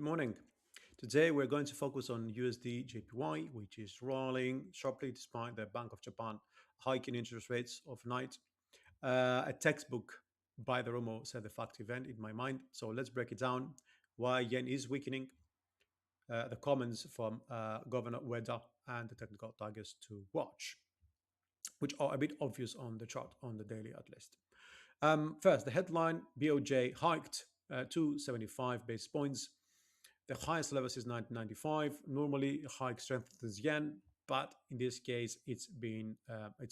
morning. Today we're going to focus on USDJPY, which is rallying sharply despite the Bank of Japan hiking interest rates overnight. A textbook by the rumour said the fact event in my mind. So let's break it down. Why yen is weakening, the comments from Governor Ueda, and the technical targets to watch, which are a bit obvious on the chart on the daily at least. First, the headline: BOJ hiked 275 basis points. The highest level since 1995. Normally, a hike strengthens yen, but in this case, it's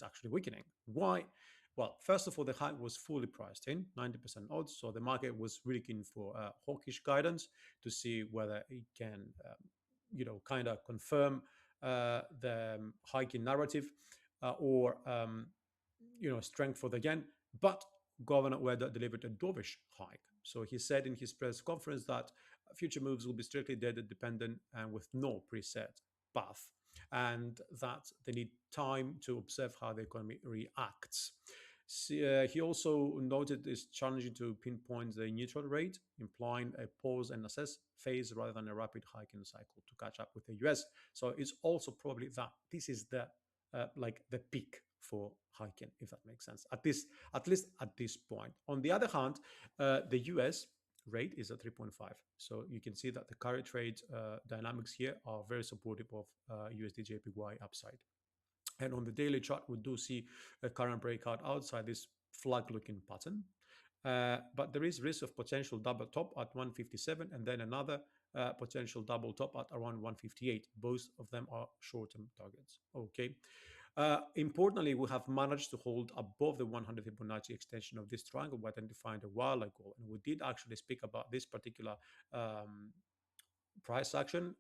actually weakening. Why? Well, first of all, the hike was fully priced in, 90% odds. So the market was really keen for hawkish guidance to see whether it can, kind of confirm the hiking narrative or strength for the yen. But Governor Ueda delivered a dovish hike. So he said in his press conference that future moves will be strictly data dependent and with no preset path, and that they need time to observe how the economy reacts. He also noted it's challenging to pinpoint the neutral rate, implying a pause and assess phase rather than a rapid hiking cycle to catch up with the US. So it's also probably that this is the peak for hiking, if that makes sense. At least at this point. On the other hand, the US rate is at 3.5. So you can see that the carry trade dynamics here are very supportive of USDJPY upside. And on the daily chart, we do see a current breakout outside this flag-looking pattern. But there is risk of potential double top at 157 and then another potential double top at around 158. Both of them are short-term targets. Okay. Importantly, we have managed to hold above the 100 Fibonacci extension of this triangle we identified a while ago. And we did actually speak about this particular price action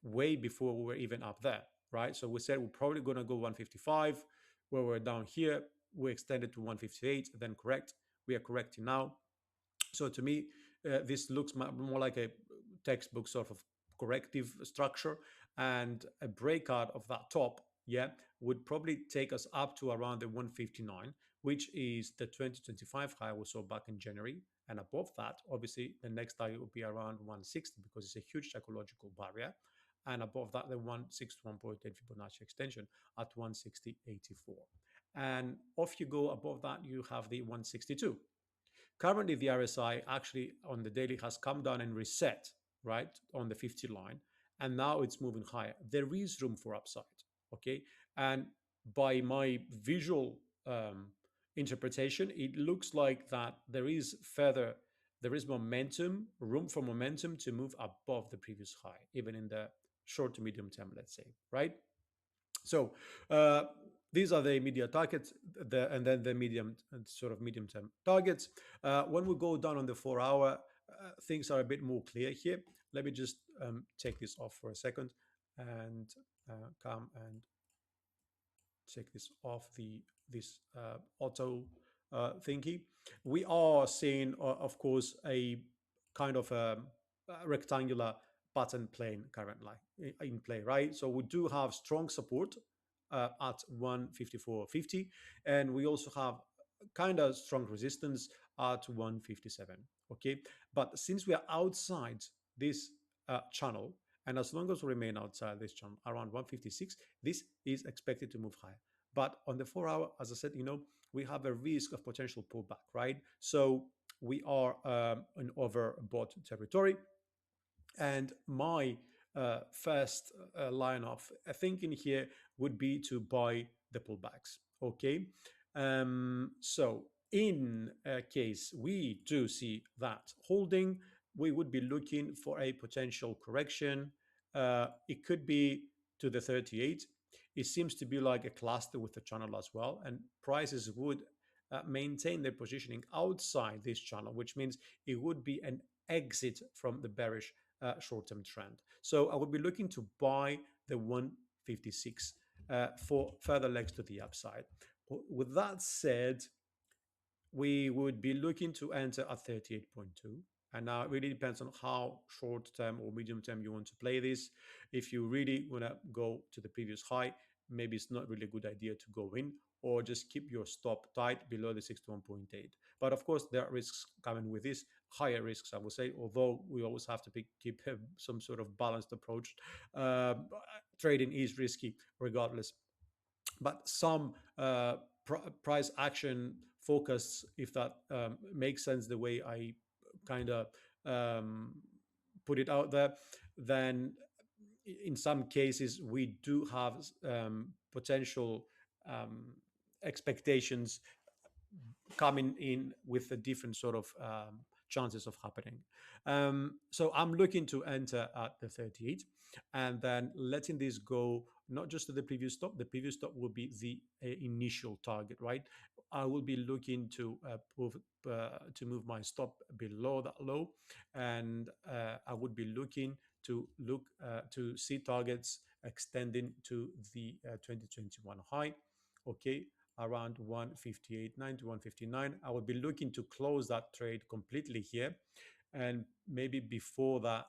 way before we were even up there, right? So we said we're probably going to go 155, where we're down here. We extended to 158, then correct. We are correcting now. So to me, this looks more like a textbook sort of corrective structure, and a breakout of that top, would probably take us up to around the 159, which is the 2025 high we saw back in January. And above that, obviously, the next target would be around 160 because it's a huge psychological barrier. And above that, the 161.8 Fibonacci extension at 160.84. And off you go above that, you have the 162. Currently, the RSI actually on the daily has come down and reset, right, on the 50 line. And now it's moving higher. There is room for upside, okay? And by my visual interpretation, it looks like that there is momentum, room for momentum to move above the previous high, even in the short to medium term, let's say, right? So these are the immediate targets, and then the medium term targets. When we go down on the 4 hour, things are a bit more clear here. Let me just take this off for a second and come and take this off this auto thingy. We are seeing, of course, a kind of a rectangular pattern plane currently in play, right? So we do have strong support at 154.50, and we also have kind of strong resistance at 157. Okay, but since we are outside this channel, and as long as we remain outside this channel around 156, this is expected to move higher. But on the 4 hour, as I said, we have a risk of potential pullback, right? So we are in overbought territory. And my first line of thinking here would be to buy the pullbacks. Okay. So in case we do see that holding, we would be looking for a potential correction. It could be to the 38. It seems to be like a cluster with the channel as well, and prices would maintain their positioning outside this channel, which means it would be an exit from the bearish short-term trend. So I would be looking to buy the 156 for further legs to the upside. With that said, we would be looking to enter at 38.2. And now it really depends on how short term or medium term you want to play this. If you really want to go to the previous high, maybe it's not really a good idea to go in, or just keep your stop tight below the 61.8. But of course, there are risks coming with this, higher risks, I would say, although we always have to keep some sort of balanced approach. Uh, Trading is risky regardless, but some price action focus, if that makes sense the way I kind of um, put it out there, then in some cases we do have potential um, expectations coming in with a different sort of chances of happening. So I'm looking to enter at the 38 and then letting this go not just to the previous stop. The previous stop will be the initial target, right? I will be looking to move my stop below that low, and I would be looking to see targets extending to the 2021 high. Okay, around 158.9 to 159. I would be looking to close that trade completely here, and maybe before that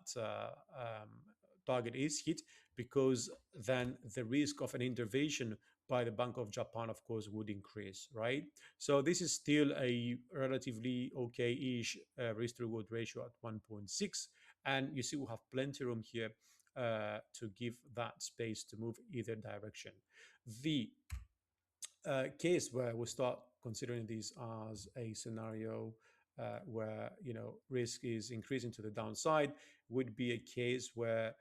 target is hit, because then the risk of an intervention by the Bank of Japan, of course, would increase, right? So this is still a relatively okay-ish risk-to-reward ratio at 1.6, and you see we have plenty room here to give that space to move either direction. The case where we start considering this as a scenario where risk is increasing to the downside would be a case where,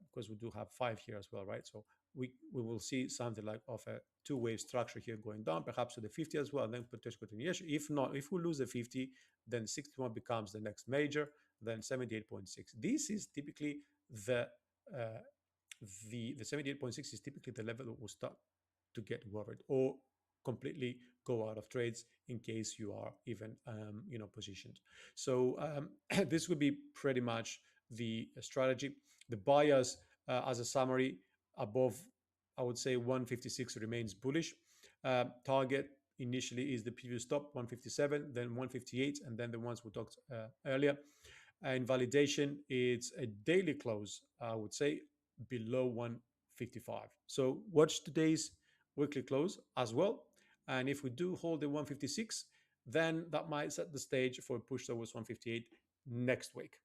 because we do have five here as well, right? So we will see something like of a two-wave structure here going down, perhaps to the 50 as well, and then potential continuation. If not, if we lose the 50, then 61 becomes the next major, then 78.6. This is typically the uh, the 78.6 is typically the level that will start to get worried or completely go out of trades in case you are even positioned. So this would be pretty much the strategy. The bias, as a summary, above, I would say 156 remains bullish. Target initially is the previous stop 157, then 158, and then the ones we talked earlier. In validation, it's a daily close, I would say, below 155. So watch today's weekly close as well. And if we do hold the 156, then that might set the stage for a push towards 158 next week.